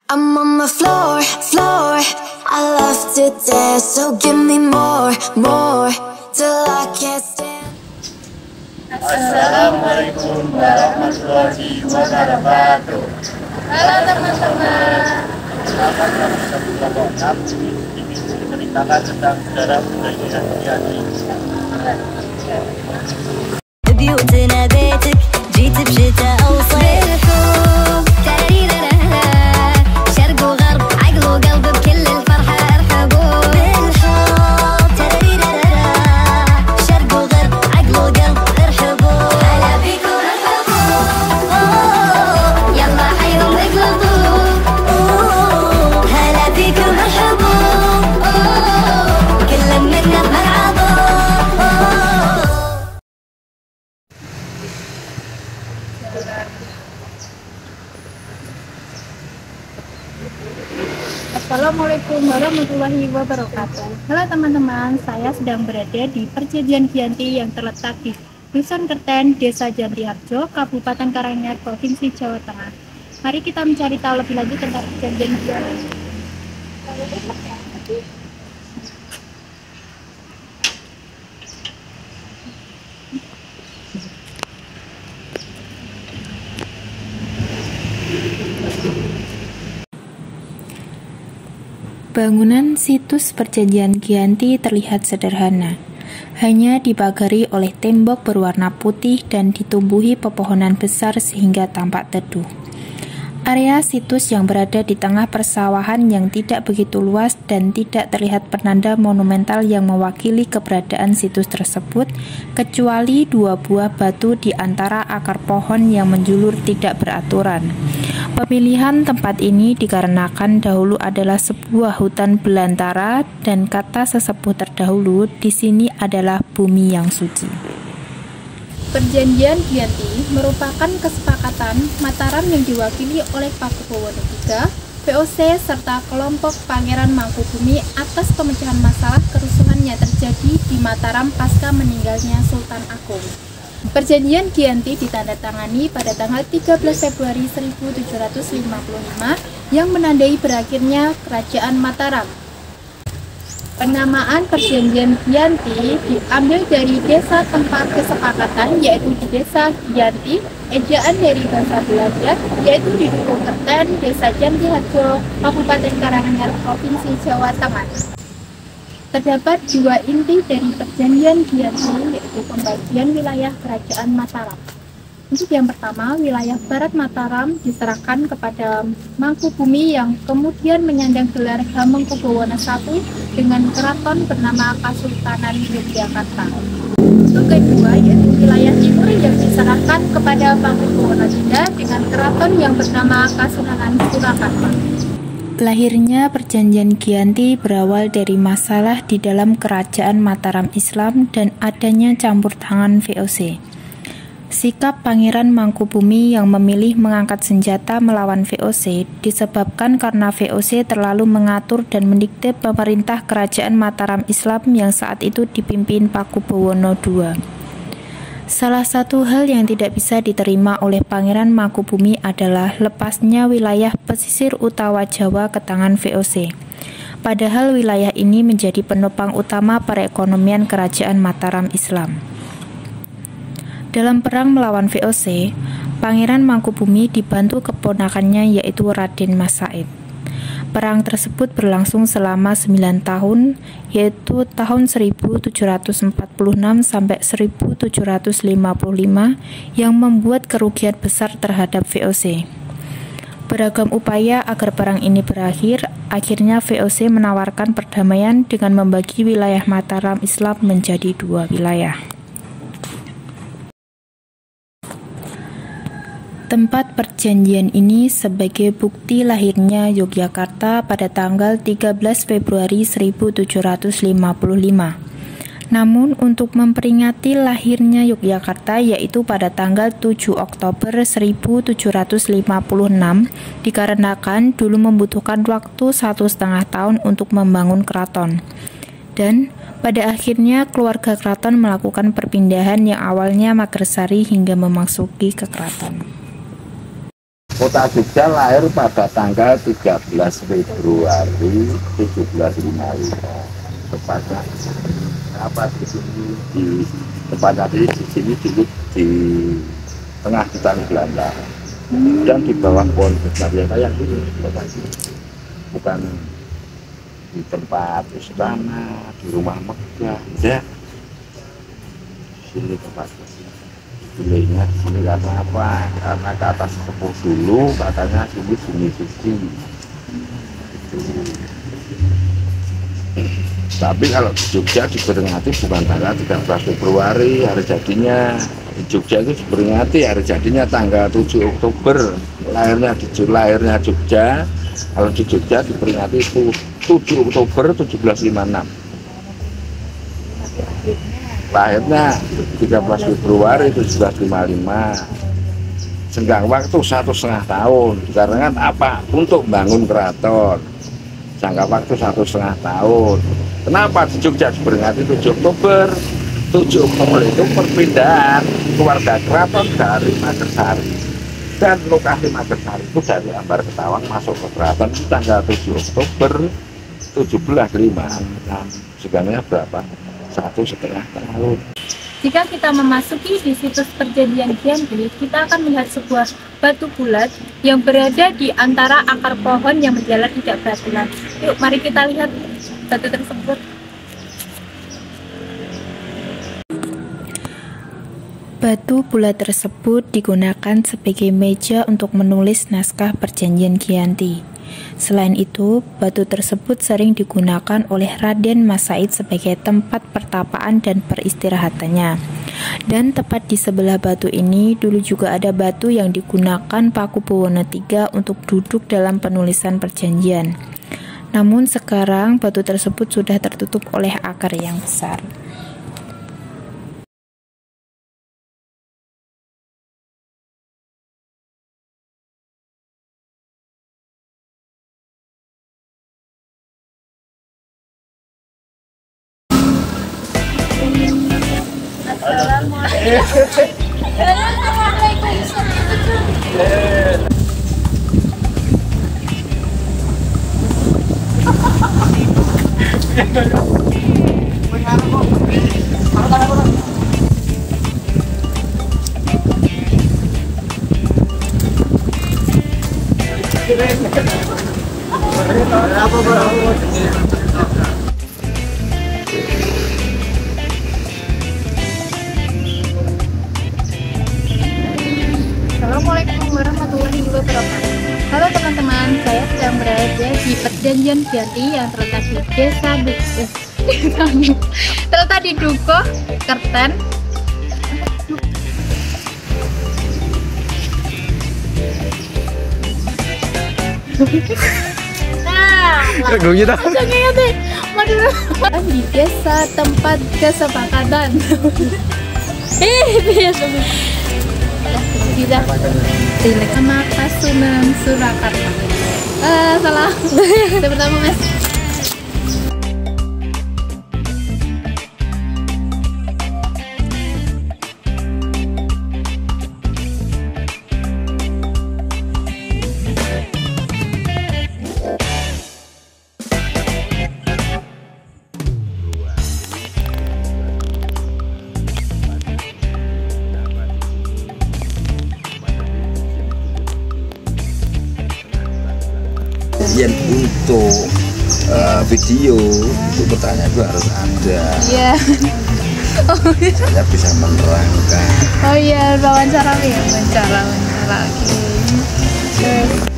I'm on the floor. I love to dance, so give me more, till I can't stand. Assalamualaikum warahmatullahi wabarakatuh. Halo teman-teman. Selamat datang di kelompok 6. Ini menceritakan tentang sejarah budaya Giyanti. بيوتنا بيتك جيت بشتاء أو صيف بالحب تريرا شرق وغرب عقل وقلب بكل الفرحة ارحبوا بالحب تريرا شرق وغرب عقل وقلب ارحبوا هلا بيكم ارحبوا يلا حيهم اقلبوا هلا بيكم ارحبوا كل منا بملعبه. Assalamualaikum warahmatullahi wabarakatuh. Halo teman-teman, saya sedang berada di Perjanjian Giyanti yang terletak di Dusun Kerten, Desa Jantiharjo, Kabupaten Karanganyar, Provinsi Jawa Tengah. Mari kita mencari tahu lebih lanjut tentang Perjanjian Giyanti. Bangunan situs Perjanjian Giyanti terlihat sederhana, hanya dipagari oleh tembok berwarna putih dan ditumbuhi pepohonan besar sehingga tampak teduh. Area situs yang berada di tengah persawahan yang tidak begitu luas dan tidak terlihat penanda monumental yang mewakili keberadaan situs tersebut, kecuali dua buah batu di antara akar pohon yang menjulur tidak beraturan. Pemilihan tempat ini dikarenakan dahulu adalah sebuah hutan belantara dan kata sesepuh terdahulu di sini adalah bumi yang suci. Perjanjian Giyanti merupakan kesepakatan Mataram yang diwakili oleh Pakubuwono III, VOC, serta kelompok Pangeran Mangkubumi atas pemecahan masalah kerusuhan yang terjadi di Mataram pasca meninggalnya Sultan Agung. Perjanjian Giyanti ditandatangani pada tanggal 13 Februari 1755 yang menandai berakhirnya Kerajaan Mataram. Penamaan Perjanjian Giyanti diambil dari desa tempat kesepakatan, yaitu di Desa Giyanti, ejaan dari bahasa Belanda, yaitu di Dusun Kerten, Desa Jantiharjo, Kabupaten Karanganyar, Provinsi Jawa Tengah. Terdapat dua inti dari Perjanjian Giyanti, yaitu pembagian wilayah Kerajaan Mataram. Untuk yang pertama, wilayah Barat Mataram diserahkan kepada Mangkubumi yang kemudian menyandang gelar Hamengkubuwono I dengan keraton bernama Kasultanan Yogyakarta. Untuk kedua, yaitu wilayah timur yang diserahkan kepada Mangkubwono III dengan keraton yang bernama Kasunanan Surakarta. Lahirnya Perjanjian Giyanti berawal dari masalah di dalam Kerajaan Mataram Islam dan adanya campur tangan VOC. Sikap Pangeran Mangkubumi yang memilih mengangkat senjata melawan VOC disebabkan karena VOC terlalu mengatur dan mendikte pemerintah Kerajaan Mataram Islam yang saat itu dipimpin Pakubuwono II. Salah satu hal yang tidak bisa diterima oleh Pangeran Mangkubumi adalah lepasnya wilayah pesisir utara Jawa ke tangan VOC. Padahal wilayah ini menjadi penopang utama perekonomian Kerajaan Mataram Islam. Dalam perang melawan VOC, Pangeran Mangkubumi dibantu keponakannya yaitu Raden Mas Said. Perang tersebut berlangsung selama 9 tahun, yaitu tahun 1746 sampai 1755 yang membuat kerugian besar terhadap VOC. Beragam upaya agar perang ini berakhir, akhirnya VOC menawarkan perdamaian dengan membagi wilayah Mataram Islam menjadi dua wilayah. Tempat perjanjian ini sebagai bukti lahirnya Yogyakarta pada tanggal 13 Februari 1755. Namun untuk memperingati lahirnya Yogyakarta yaitu pada tanggal 7 Oktober 1756 dikarenakan dulu membutuhkan waktu 1,5 tahun untuk membangun keraton. Dan pada akhirnya keluarga keraton melakukan perpindahan yang awalnya Magersari hingga memasuki ke keraton. Kota Jogja lahir pada tanggal 13 Februari 1755. Tepatnya apa di sini di tempatnya di sini dulu di tengah hutan Belanda dan di bawah pohon besar yang kayak gini, bukan di tempat istana, di rumah megah, ya. Sini tempatnya. Pilihnya di sini karena apa? Karena ke atas sepuh dulu katanya sini sunyi suci. Itu. Tapi kalau di Jogja diperingati bukan tanggal 13 Februari hari jadinya. Di Jogja itu diperingati hari jadinya tanggal 7 Oktober. Lahirnya Jogja. Kalau di Jogja diperingati itu 7 Oktober 1756. Lahirnya 13 Februari 1755. Senggang waktu 1,5 tahun. Dikarenakan apa? Untuk bangun keraton. Jangka waktu 1,5 tahun. Kenapa di Jogja diperingati 7 Oktober? 7 Oktober itu perpindahan keluarga keraton dari Magersari. Dan lokasi Magersari itu dari Ambar Ketawang masuk ke keraton itu tanggal 7 Oktober 1755. Sebenarnya berapa? 1,5 tahun. Jika kita memasuki di situs perjanjian Giyanti, kita akan melihat sebuah batu bulat yang berada di antara akar pohon yang menjalar tidak beraturan. Yuk, mari kita lihat batu tersebut. Batu bulat tersebut digunakan sebagai meja untuk menulis naskah perjanjian Giyanti. Selain itu, batu tersebut sering digunakan oleh Raden Mas Said sebagai tempat pertapaan dan peristirahatannya. Dan tepat di sebelah batu ini dulu juga ada batu yang digunakan Pakubuwono III untuk duduk dalam penulisan perjanjian. Namun sekarang batu tersebut sudah tertutup oleh akar yang besar. Assalamualaikum warahmatullahi wabarakatuh. Halo teman-teman, saya sedang berada di perjanjian Giyanti yang terletak di terletak di Dukuh, Kerten. Di desa tempat kesepakatan. Tidak sama Kasunan Surakarta. Salah. Pertama Mas. Yang untuk video untuk pertanyaan itu harus ada. Iya. Saya bisa menerangkan. Oh iya, wawancara. Oke.